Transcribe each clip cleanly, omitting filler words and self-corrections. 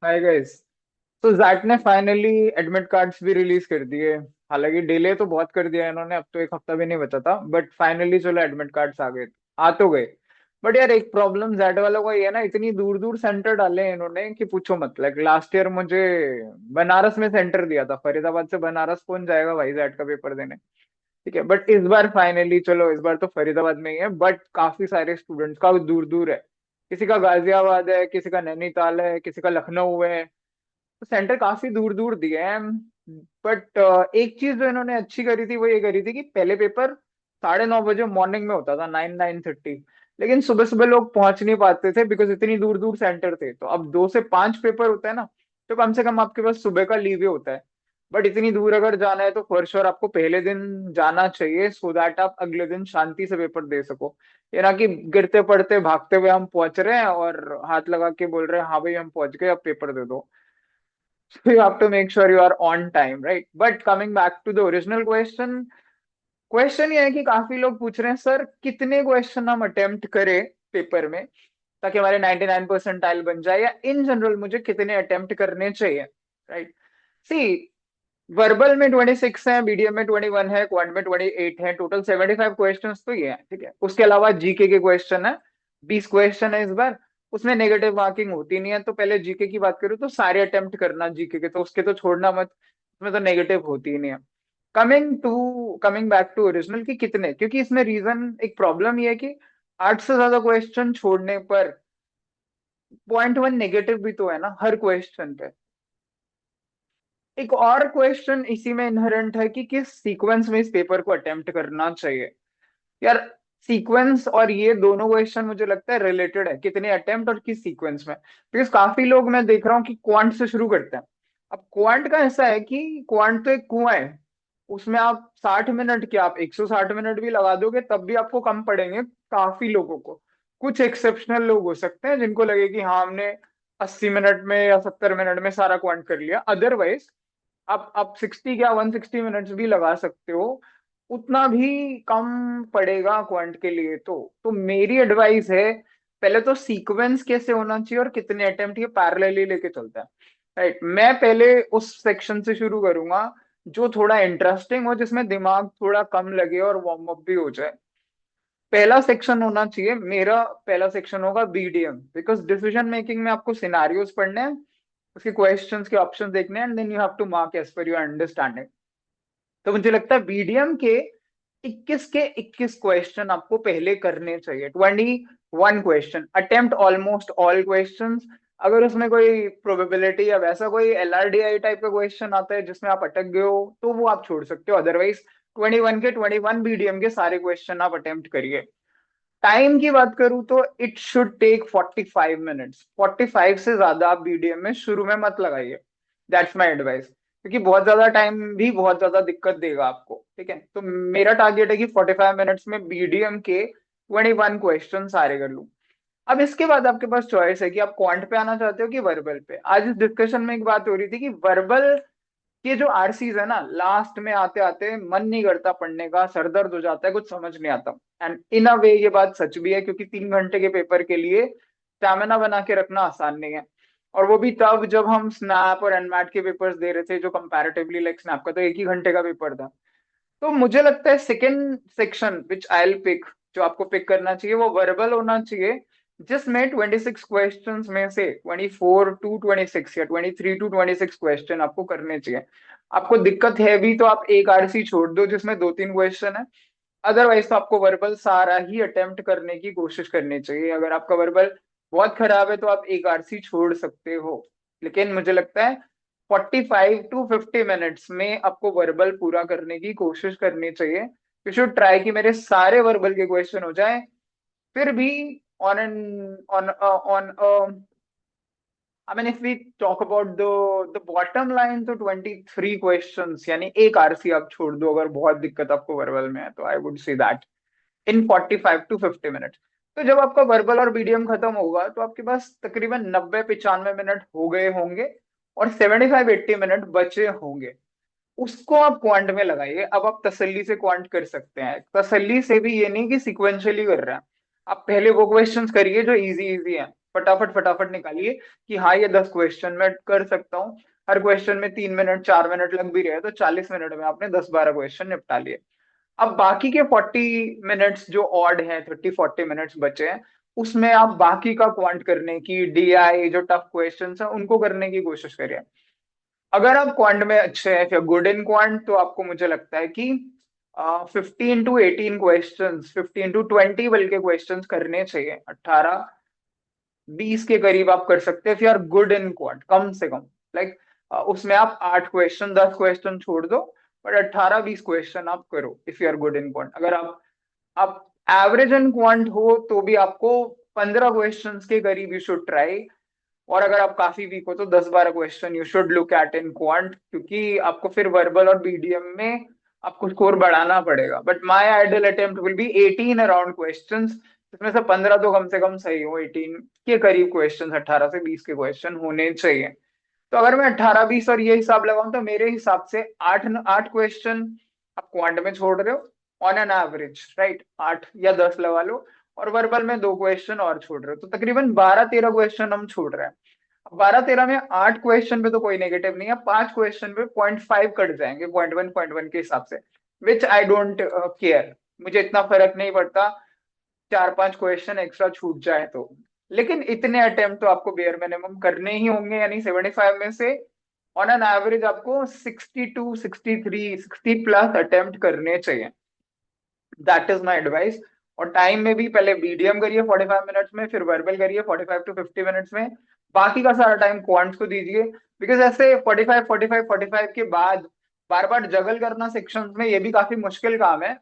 Hi guys. तो Jack ने finally admit cards भी रिलीज कर दिए। हालांकि डिले तो बहुत कर दिया इन्होंने, अब तो एक हफ्ता भी नहीं बचा था, बट फाइनली चलो एडमिट कार्ड्स आ गए। आ तो गए। बट यार एक प्रॉब्लम जेड वालों का ये है ना, इतनी दूर दूर सेंटर डाले हैं इन्होंने कि पूछो मत। लाइक लास्ट ईयर मुझे बनारस में सेंटर दिया था, फरीदाबाद से बनारस कौन जाएगा भाई जेड का पेपर देने। ठीक है, बट इस बार फाइनली चलो, इस बार तो फरीदाबाद में ही है, बट काफी सारे स्टूडेंट्स का दूर दूर है। किसी का गाजियाबाद है, किसी का नैनीताल है, किसी का लखनऊ है। तो सेंटर काफी दूर दूर दिए हैं। बट एक चीज जो इन्होंने अच्छी करी थी वो ये करी थी कि पहले पेपर 9:30 बजे मॉर्निंग में होता था, 9-9:30। लेकिन सुबह सुबह लोग पहुंच नहीं पाते थे बिकॉज इतनी दूर दूर सेंटर थे। तो अब 2 से 5 पेपर होता है ना, तो कम से कम आपके पास सुबह का लीव होता है। बट इतनी दूर अगर जाना है तो फॉर श्योर आपको पहले दिन जाना चाहिए, सो दैट आप अगले दिन शांति से पेपर दे सको। ये ना कि गिरते पड़ते भागते हुए हम पहुंच रहे हैं और हाथ लगा के बोल रहे हैं हाँ भाई हम पहुंच गए, अब पेपर दे दो। So you have to make sure you are on time, right? But coming back to the original question, question ये है कि काफी लोग पूछ रहे हैं सर कितने क्वेश्चन हम अटेम्प्ट करें पेपर में ताकि हमारे 99 परसेंटाइल बन जाए, या इन जनरल मुझे कितने अटेम्प्ट करने चाहिए, राइट? सी, वर्बल में 26 है, मीडियम में 21 है, क्वांट में 28 है, टोटल 75 क्वेश्चन तो ये है। ठीक है, उसके अलावा जीके के क्वेश्चन है, 20 क्वेश्चन है इस बार। उसमें नेगेटिव मार्किंग होती नहीं है, तो पहले जीके की बात करूँ तो सारे अटेम्प्ट करना जीके के, तो उसके तो छोड़ना मत, उसमें तो नेगेटिव होती ही नहीं है। कमिंग बैक टू ओरिजिनल की कितने, क्योंकि इसमें रीजन एक प्रॉब्लम ये है कि 8 से ज्यादा क्वेश्चन छोड़ने पर 0.1 नेगेटिव भी तो है ना हर क्वेश्चन पे। एक और क्वेश्चन इसी में इनहेरेंट है कि किस सीक्वेंस में इस पेपर को अटेम्प्ट करना चाहिए। यार सीक्वेंस और ये दोनों क्वेश्चन मुझे लगता है रिलेटेड है, कितने अटेम्प्ट और किस सीक्वेंस में। बिकॉज काफी लोग मैं देख रहा हूँ कि क्वांट से शुरू करते हैं। अब क्वांट का ऐसा है कि क्वांट तो एक कुआं है, उसमें आप 60 मिनट क्या आप 160 मिनट भी लगा दोगे तब भी आपको कम पड़ेंगे काफी लोगों को। कुछ एक्सेप्शनल लोग हो सकते हैं जिनको लगे कि हाँ हमने 80 मिनट में या 70 मिनट में सारा क्वांट कर लिया, अदरवाइज आप 60 या 160 मिनट्स भी लगा सकते हो। उतना भी कम पड़ेगा क्वांट के लिए। तो मेरी एडवाइस है, पहले तो सीक्वेंस कैसे होना चाहिए और कितने अटेम्प्ट, ये पैरेलली लेके चलता है, राइट? मैं पहले उस सेक्शन से शुरू करूंगा जो थोड़ा इंटरेस्टिंग हो, जिसमें दिमाग थोड़ा कम लगे और वार्म अप भी हो जाए। पहला सेक्शन होना चाहिए मेरा, पहला सेक्शन होगा बीडीएम, बिकॉज डिसीजन मेकिंग में आपको सिनारियोस पढ़ने हैं, उसके क्वेश्चंस के ऑप्शन देखने हैं, and then you have to mark as per your understanding. तो मुझे लगता है बीडीएम के 21 क्वेश्चन आपको पहले करने चाहिए। 21 question attempt almost all question. अगर उसमें कोई प्रोबेबिलिटी या वैसा कोई एलआरडीआई टाइप का क्वेश्चन आता है जिसमें आप अटक गए हो तो वो आप छोड़ सकते हो, अदरवाइज 21 बीडीएम के सारे क्वेश्चन आप अटेम्प्ट करिए। टाइम की बात करूं तो इट शुड टेक 45 मिनट्स। 45 से ज्यादा आप बीडीएम में शुरू में मत लगाइए, दैट्स माई एडवाइस, क्योंकि बहुत ज्यादा टाइम भी बहुत ज्यादा दिक्कत देगा आपको। ठीक है, तो मेरा टारगेट है कि 45 मिनट्स में बीडीएम के 21 क्वेश्चन सारे कर लूं। अब इसके बाद आपके पास चॉइस है कि आप क्वांट पे आना चाहते हो कि वर्बल पे। आज इस डिस्कशन में एक बात हो रही थी कि वर्बल ये जो आरसीज है ना, लास्ट में आते आते मन नहीं करता पढ़ने का, सर दर्द हो जाता है, कुछ समझ नहीं आता। एंड इन अ वे ये बात सच भी है, क्योंकि 3 घंटे के पेपर के लिए स्टैमिना बना के रखना आसान नहीं है। और वो भी तब जब हम स्नैप और एनमैट के पेपर्स दे रहे थे, जो कंपैरेटिवली लाइक स्नैप का तो 1 ही घंटे का पेपर था। तो मुझे लगता है second section which I will pick, जो आपको पिक करना चाहिए वो वर्बल होना चाहिए, जिसमें 26 क्वेश्चंस में से 24 to 26 या 23 to 26 क्वेश्चन आपको करने चाहिए। आपको दिक्कत है भी तो आप एक आरसी छोड़ दो जिसमें 2-3 क्वेश्चन है, अदरवाइज तो आपको वर्बल सारा ही अटेम्प्ट करने की कोशिश करनी चाहिए। अगर आपका वर्बल बहुत खराब है तो आप एक आरसी छोड़ सकते हो, लेकिन मुझे लगता है 45 to 50 मिनट्स में आपको वर्बल पूरा करने की कोशिश करनी चाहिए। यू शुड ट्राई कि मेरे सारे वर्बल के क्वेश्चन हो जाए। फिर भी on and on on I mean if we talk about the bottom line, तो 23 क्वेश्चंस यानी एक आरसी आप छोड़ दो अगर बहुत दिक्कत आपको वर्बल में है, तो I would say that in 45 to 50 minute. तो जब आपका वर्बल और बीडीएम खत्म होगा तो आपके पास तकरीबन 90-95 मिनट हो गए होंगे और 75-80 मिनट बचे होंगे। उसको आप क्वांट में लगाइए। अब आप तसल्ली से क्वांट कर सकते हैं, तसल्ली से भी, ये नहीं कि सिक्वेंशियली कर रहे हैं। आप पहले वो क्वेश्चंस करिए जो इजी इजी हैं, फटाफट फटाफट निकालिए कि हाँ ये 10 क्वेश्चन मैं कर सकता हूँ। हर क्वेश्चन में 3 मिनट 4 मिनट लग भी रहे हैं तो 40 मिनट में आपने 10-12 क्वेश्चन निपटा लिए। अब बाकी के 40 मिनट्स जो ऑड हैं, 30-40 मिनट्स बचे हैं, उसमें आप बाकी का क्वांट करने की, डीआई जो टफ क्वेश्चन है उनको करने की कोशिश करिए। अगर आप क्वांट में अच्छे हैं, फिर गुड इन क्वांट, तो आपको मुझे लगता है कि 15 to 18 क्वेश्चन, 15 to 20 बल्कि क्वेश्चन करने चाहिए। 18-20 के करीब आप कर सकते हैं if you are good in quant, कम से कम। लाइक उसमें आप 8 क्वेश्चन 10 क्वेश्चन छोड़ दो, बट 18-20 क्वेश्चन आप करो if you are good in quant. अगर आप एवरेज इन क्वांट हो तो भी आपको 15 क्वेश्चन के करीब यू शुड ट्राई। और अगर आप काफी वीक हो तो 10-12 question you should look at in quant, क्योंकि आपको फिर वर्बल और बीडीएम में आपको स्कोर बढ़ाना पड़ेगा। But my ideal attempt will be 18 around questions, जिसमें से 15 तो कम से कम सही हो। 18 के करीब क्वेश्चन, 18 से 20 के क्वेश्चन होने चाहिए। तो अगर मैं 18-20 और ये हिसाब लगाऊं तो मेरे हिसाब से 8-8 क्वेश्चन आप क्वांट में छोड़ रहे हो ऑन एन एवरेज, राइट? 8 या 10 लगा लो। और वर्बल में 2 क्वेश्चन और छोड़ रहे हो, तो तकरीबन 12-13 क्वेश्चन हम छोड़ रहे हैं। 12-13 में 8 क्वेश्चन पे तो कोई नेगेटिव नहीं है, 5 क्वेश्चन पे 0.5 कट जाएंगे, 0.1 के हिसाब से, विच आई डोंट केयर। मुझे इतना फर्क नहीं पड़ता 4-5 क्वेश्चन एक्स्ट्रा छूट जाए तो। लेकिन इतने अटेम्प्ट तो आपको बेयर मिनिमम करने ही होंगे, यानी 75 में से ऑन एन एवरेज आपको 62, 63, 60+ अटेम्प्ट करने चाहिए। That is my advice. और टाइम में भी पहले बीडीएम करिए 45 मिनट्स में, फिर वर्बल करिए 45 to 50 मिनट्स में। बाकी का सारा टाइम क्वांट्स को दीजिए, बिकॉज ऐसे 45 के बाद बार बार जगल करना सेक्शंस में, ये भी काफी मुश्किल काम है।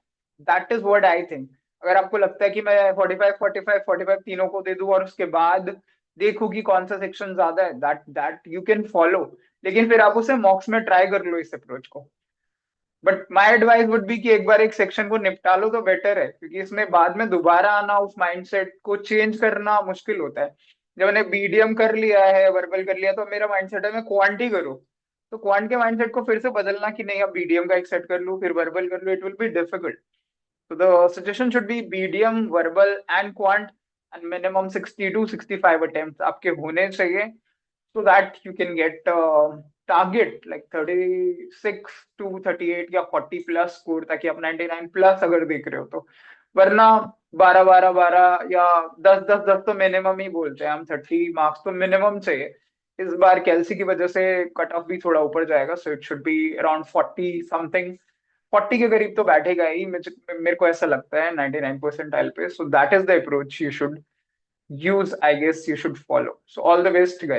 That is what I think. अगर आपको लगता है कि मैं 45 तीनों को दे दूं और उसके बाद देखूं कि कौन सा सेक्शन ज्यादा है, that that you can follow. लेकिन फिर आप उसे मॉक्स में ट्राई कर लो इस अप्रोच को। But my advice would be कि एक बार एक सेक्शन को निपटा लो तो बेटर है, क्योंकि इसमें बाद में दोबारा आना, उस माइंडसेट को चेंज करना मुश्किल होता है। जब मैंने बीडीएम कर लिया है, वर्बल कर लिया, तो मेरा माइंडसेट है मैं क्वांट ही करूँ। तो क्वांट के माइंडसेट को फिर से बदलना कि नहीं अब बीडीएम का एक सेट कर लूँ फिर वर्बल कर लूँ, इट विल बी डिफिकल्ट। तो the suggestion should be BDM, verbal and quant, and minimum 60 to 65 attempt आपके होने चाहिए, so that you can get target like 36 to 38 या 40+ स्कोर, ताकि आप 99+ अगर देख रहे हो तो। वरना 12-12-12 या 10-10-10 तो मिनिमम ही बोलते हैं हम, 30 मार्क्स तो मिनिमम चाहिए। इस बार कैलसी की वजह से कट ऑफ भी थोड़ा ऊपर जाएगा, so it should be around 40 something. 40 के करीब तो बैठेगा ही, मेरे को ऐसा लगता है 99 परसेंटाइल पे। So that is the approach you should use, I guess you should follow. So all the best, guys.